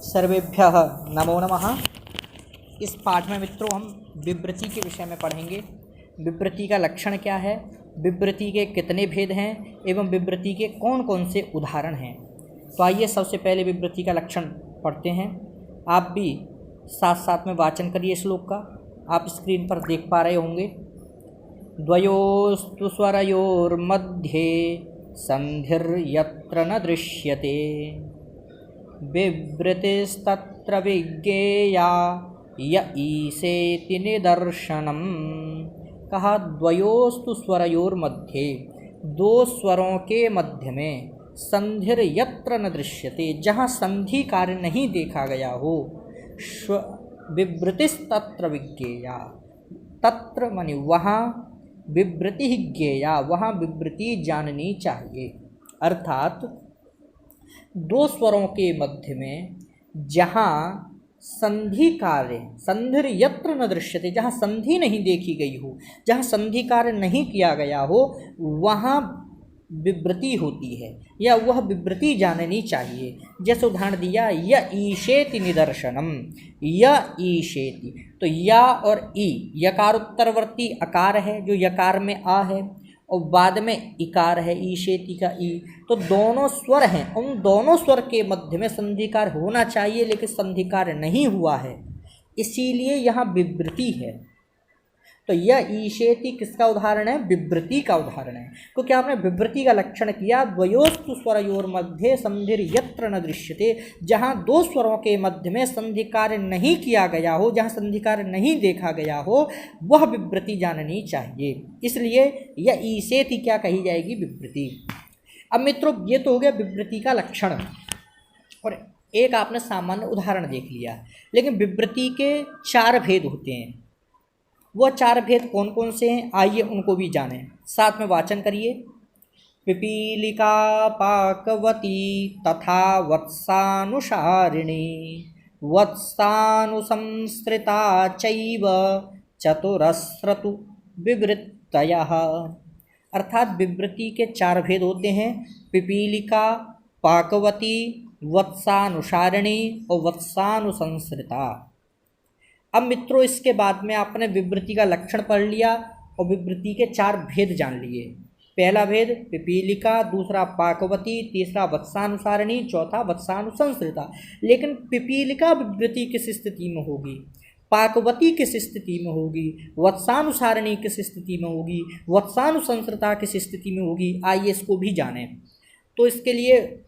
सर्वेभ्यः नमो नमः। इस पाठ में मित्रों हम विवृति के विषय में पढ़ेंगे। विवृति का लक्षण क्या है, विवृति के कितने भेद हैं एवं विवृति के कौन कौन से उदाहरण हैं। तो आइए सबसे पहले विवृति का लक्षण पढ़ते हैं। आप भी साथ साथ में वाचन करिए श्लोक का। आप स्क्रीन पर देख पा रहे होंगे। द्वयोस्तु स्वरयोर्मध्ये संधिर्यत्र न दृश्यते विवृतिस्तत्र विज्ञेया य ईशेति निदर्शनम्। कहा द्वयोस्तु स्वरयोर्मध्ये, दो स्वरों के मध्य में संधिर्यत्र न दृश्यते, जहाँ संधि कार्य नहीं देखा गया हो। विवृतिस्तत्र विज्ञेया, तत्र माने वहाँ, विवृति ही ज्ञेया वहाँ विवृति जाननी चाहिए। अर्थात दो स्वरों के मध्य में जहाँ संधि कार्य, संधिर यत्र न दृश्यते, जहाँ संधि नहीं देखी गई हो, जहाँ संधि कार्य नहीं किया गया हो, वहाँ विवृति होती है या वह विवृति जाननी चाहिए। जैसे उदाहरण दिया, य ईशेति निदर्शनम, य ईशेति, तो या और ई यकार उत्तरवर्ती अकार है जो यकार में आ है और बाद में इकार है ईशेति का ई, तो दोनों स्वर हैं। उन दोनों स्वर के मध्य में संधिकार होना चाहिए, लेकिन संधिकार नहीं हुआ है, इसीलिए यहाँ विवृति है। तो यह ईशेति किसका उदाहरण है? विवृति का उदाहरण है। तो क्या आपने विवृति का लक्षण किया, द्वयोस्तु स्वरयोर मध्ये संधिर यत्र न दृश्यते, जहाँ दो स्वरों के मध्य में संधि कार्य नहीं किया गया हो, जहाँ संधि कार्य नहीं देखा गया हो, वह विवृति जाननी चाहिए। इसलिए यह ईशेति क्या कही जाएगी? विवृति। अब मित्रों ये तो हो गया विवृति का लक्षण, और एक आपने सामान्य उदाहरण देख लिया। लेकिन विवृति के चार भेद होते हैं। वह चार भेद कौन कौन से हैं, आइए उनको भी जानें। साथ में वाचन करिए। पिपीलिका पाकवती तथा वत्सानुसारिणी वत्सानुसंस्कृता चैव चतुरस्रतु विवृत्तयः। अर्थात विवृति के चार भेद होते हैं, पिपीलिका, पाकवती, वत्सानुसारिणी और वत्सानुसंस्कृता। अब मित्रों इसके बाद में आपने विवृति का लक्षण पढ़ लिया और विवृति के चार भेद जान लिए। पहला भेद पिपीलिका, दूसरा पाकवती, तीसरा वत्सानुसारिणी, चौथा वत्सानुसंस्कृता। लेकिन पिपीलिका विवृति किस स्थिति में होगी, पाकवती किस स्थिति में होगी, वत्सानुसारिणी किस स्थिति में होगी, वत्सानुसंस्कृता किस स्थिति में होगी, आइए इसको भी जानें। तो इसके लिए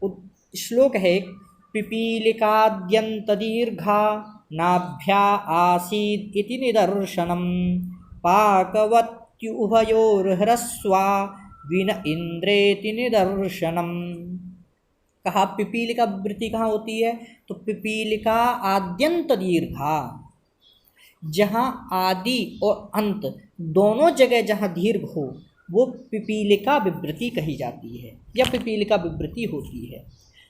श्लोक है, पिपीलिकाद्यंत दीर्घा नाभ्या आसीद इति निदर्शनम पाकवत्युभयोर्ह्रस्वा विन इंद्रेति निदर्शनम। कहा पिपीलिका विवृति कहाँ होती है? तो पिपीलिका आद्यंत दीर्घा, जहाँ आदि और अंत दोनों जगह जहाँ दीर्घ हो वो पिपीलिका विवृति कही जाती है या पिपीलिका विवृति होती है।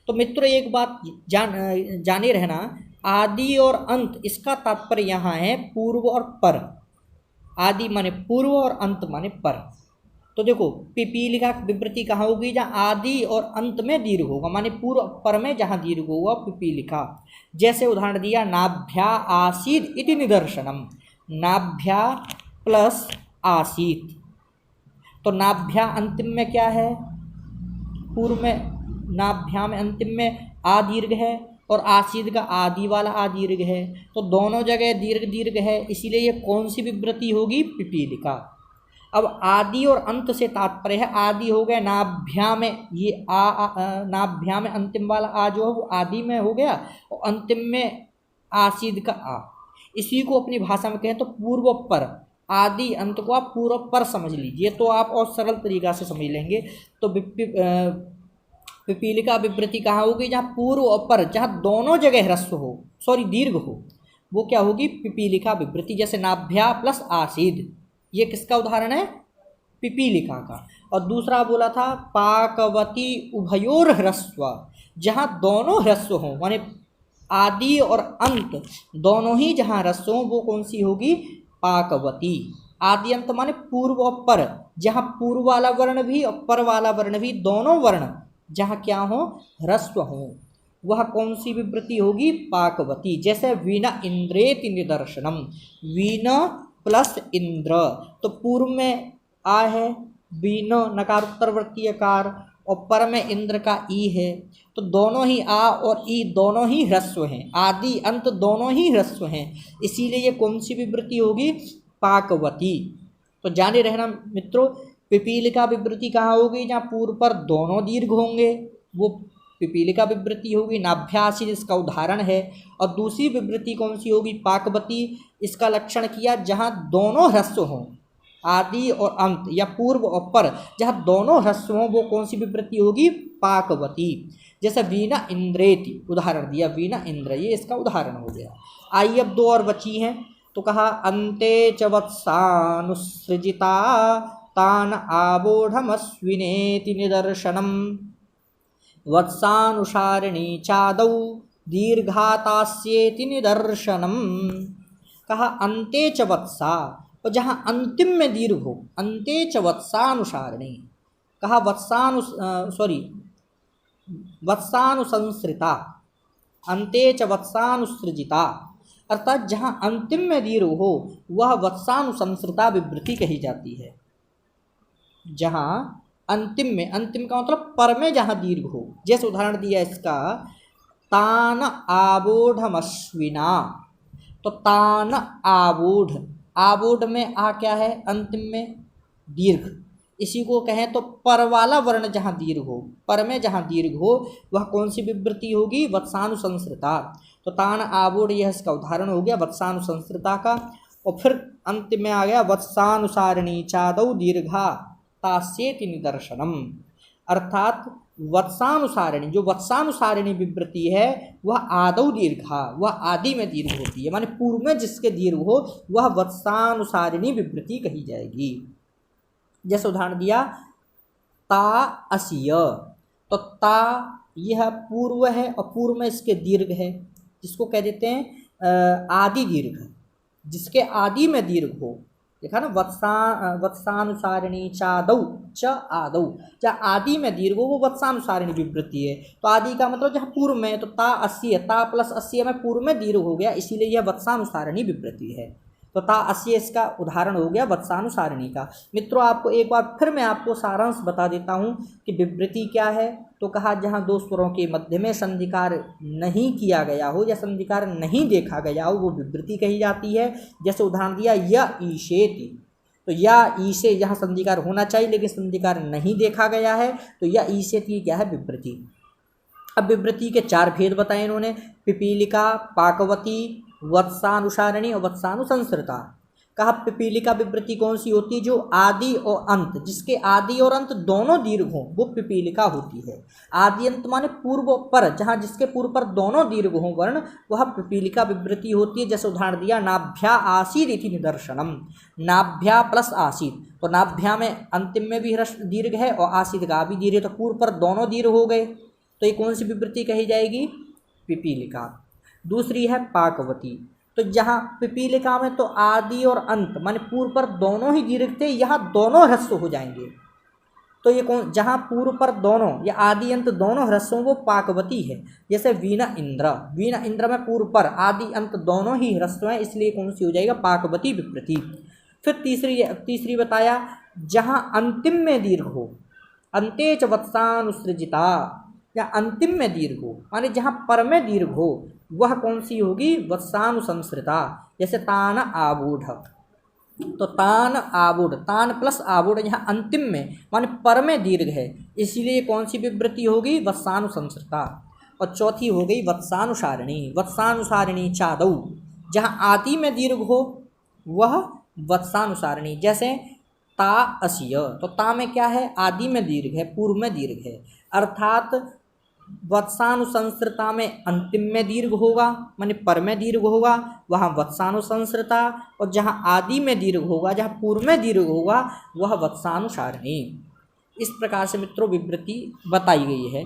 तो मित्रों एक बात जाने रहना, आदि और अंत इसका तात्पर्य यहाँ है पूर्व और पर। आदि माने पूर्व और अंत माने पर। तो देखो पिपीलिका विवृति कहाँ होगी? जहाँ आदि और अंत में दीर्घ होगा, माने पूर्व पर में जहाँ दीर्घ होगा पिपीलिका। जैसे उदाहरण दिया, नाभ्या आसीद इति निदर्शनम, नाभ्या प्लस आसीत, तो नाभ्या अंतिम में क्या है? पूर्व में नाभ्या में अंतिम में आ दीर्घ है और आसीद का आदि वाला आ दीर्घ है, तो दोनों जगह दीर्घ दीर्घ है, इसीलिए ये कौन सी विवृति होगी? पिपीलिका। अब आदि और अंत से तात्पर्य है, आदि हो गया नाभ्या में, ये नाभ्या में अंतिम वाला आ जो है वो आदि में हो गया, और अंतिम में आसीद का आ। इसी को अपनी भाषा में कहें तो पूर्व पर, आदि अंत को आप पूर्व पर समझ लीजिए, तो आप और सरल तरीका से समझ लेंगे। तो पिपीलिका विवृति कहाँ होगी? जहाँ पूर्व और पर, जहाँ दोनों जगह ह्रस्व हो, सॉरी दीर्घ हो, वो क्या होगी? पिपीलिका विवृति। जैसे नाभ्या प्लस आसीद, ये किसका उदाहरण है? पिपीलिका का। और दूसरा बोला था पाकवती उभयोर ह्रस्व, जहाँ दोनों ह्रस्व हो, माने आदि और अंत दोनों ही जहाँ ह्रस्व हो, वो कौन सी होगी? पाकवती। आदि अंत माने पूर्व और पर, जहाँ पूर्व वाला वर्ण भी और पर वाला वर्ण भी, दोनों वर्ण जहाँ क्या हो? ह्रस्व हो, वह कौन सी विवृति होगी? पाकवती। जैसे वीणा इंद्रेति निदर्शनम, वीणा प्लस इंद्र, तो पूर्व में आ है, वीणा नकार उत्तरवर्ती अकार, और पर में इंद्र का ई है, तो दोनों ही आ और ई दोनों ही ह्रस्व हैं, आदि अंत दोनों ही ह्रस्व हैं, इसीलिए ये कौन सी विवृति होगी? पाकवती। तो जाने रहना मित्रों, पिपीलिका विवृति कहाँ होगी? जहाँ पूर्व पर दोनों दीर्घ होंगे वो पिपीलिका विवृति होगी, नाभ्यासी इसका उदाहरण है। और दूसरी विवृति कौन सी होगी? पाकवती। इसका लक्षण किया जहाँ दोनों ह्रस्व हों, आदि और अंत, या पूर्व और पर, जहाँ दोनों ह्रस्व हों वो कौन सी विवृति होगी? पाकवती। जैसे वीणा इंद्रेति उदाहरण दिया, वीणा इंद्र, ये इसका उदाहरण हो गया। आइए अब दो और बची हैं, तो कहा अन्ते च वत्सानुसृजिता तान आबोढमस्विनेति निदर्शनम वत्सानुसारिणी चादौ दीर्घातास्येति निदर्शनम। कहा अन्ते च वत्सा, और जहाँ अंतिम में दीर्घ हो, अन्ते च वत्सानुसारिणी, कहा वत्सानुसंसृता, अन्ते च वत्सानुसृजिता, अर्थात जहाँ अंतिम में दीर्घ हो वह वत्सानुसंसृता विवृति कही जाती है। जहाँ अंतिम में, अंतिम का मतलब पर में जहाँ दीर्घ हो, जैसे उदाहरण दिया इसका, तान आबोढमश्विना, तो तान आबोढ, आबोढ में आ क्या है? अंतिम में दीर्घ, इसी को कहें तो पर वाला वर्ण जहाँ दीर्घ हो, पर में जहाँ दीर्घ हो वह कौन सी विवृति होगी? वत्सानुसंसृता। तो तान आबोढ यह इसका उदाहरण हो गया वत्सानुसंसृता का। और फिर अंत में आ गया वत्सानुसारिणी चादौ दीर्घा तास्येति निदर्शनम, अर्थात वत्सानुसारिणी, जो वत्सानुसारिणी विवृति है वह आदौ दीर्घा, वह आदि में दीर्घ होती है, माने पूर्व में जिसके दीर्घ हो वह वत्सानुसारिणी विवृति कही जाएगी। जैसे उदाहरण दिया ता असिय, तो ता यह पूर्व है और पूर्व में इसके दीर्घ है, जिसको कह देते हैं आदि दीर्घ, जिसके आदि में दीर्घ हो। देखा ना, वत्सानुसारिणी चादौ च आदौ, जहाँ आदि में दीर्घ हो वो वत्सानुसारिणी विवृति है। तो आदि का मतलब जहाँ पूर्व में, तो ता अस्य, ता प्लस अस्य में पूर्व में दीर्घ हो गया, इसीलिए यह वत्सानुसारिणी विवृति है। तो ता अस्य इसका उदाहरण हो गया वत्सानुसारिणी का। मित्रों आपको एक बार फिर मैं आपको सारांश बता देता हूँ कि विवृति क्या है। तो कहा जहाँ दो स्वरों के मध्य में संधिकार नहीं किया गया हो या संधिकार नहीं देखा गया हो वो विवृति कही जाती है। जैसे उदाहरण दिया य ईशेति, तो या ईशे यहाँ संधिकार होना चाहिए लेकिन संधिकार नहीं देखा गया है, तो या ईशेति क्या है? विवृति। अब विवृति के चार भेद बताए इन्होंने, पिपीलिका, पाकवती, वत्सानुसारिणी और वत्सानुसंसृता। कहा पिपीलिका विवृति कौन सी होती है? जो आदि और अंत, जिसके आदि और अंत दोनों दीर्घ हों वो पिपीलिका होती है। आदि अंत माने पूर्व पर, जहाँ जिसके पूर्व पर दोनों दीर्घ हों वर्ण, वह पिपीलिका विवृति होती है। जैसे उदाहरण दिया नाभ्या आसीद इति निदर्शनम, नाभ्या प्लस आसीद, तो नाभ्या में अंतिम में भी दीर्घ है और आसीद का भी दीर्घ है, तो पूर्व पर दोनों दीर्घ हो गए, तो ये कौन सी विवृति कही जाएगी? पिपीलिका। दूसरी है पाकवती, तो जहाँ पिपीलिका में तो आदि और अंत माने पूर्व पर दोनों ही दीर्घ थे, यहाँ दोनों ह्रस्व हो जाएंगे, तो ये कौन? जहाँ पूर्व पर दोनों या आदि अंत दोनों ह्रस्व वो पाकवती है। जैसे वीणा इंद्र, वीणा इंद्र में पूर्व पर आदि अंत दोनों ही ह्रस्व हैं, इसलिए कौन सी हो जाएगा? पाकवती विवृति। फिर तीसरी बताया जहाँ अंतिम में दीर्घ हो, अन्ते च वत्सानुसृजिता, या अंतिम में दीर्घ हो माने जहाँ पर में दीर्घ हो वह कौन सी होगी? वत्सानुसंसृता। जैसे तान आबूढ़, तो तान आबूढ़, तान प्लस आबूढ़ यहाँ अंतिम में माने पर में दीर्घ है, इसीलिए कौन सी विवृति होगी? वत्सानुसंसृता। और चौथी हो गई वत्सानुसारिणी, वत्सानुसारिणी चादौ, जहाँ आदि में दीर्घ हो वह वत्सानुसारिणी। जैसे ता असिय, तो ता में क्या है? आदि में दीर्घ है, पूर्व में दीर्घ है, अर्थात वत्सानुसंसृता में अंतिम में दीर्घ होगा माने पर में दीर्घ होगा, वहाँ वत्सानुसंसृता, और जहाँ आदि में दीर्घ होगा, जहाँ पूर्व में दीर्घ होगा वह वत्सानुसारिणी। इस प्रकार से मित्रों विवृति बताई गई है।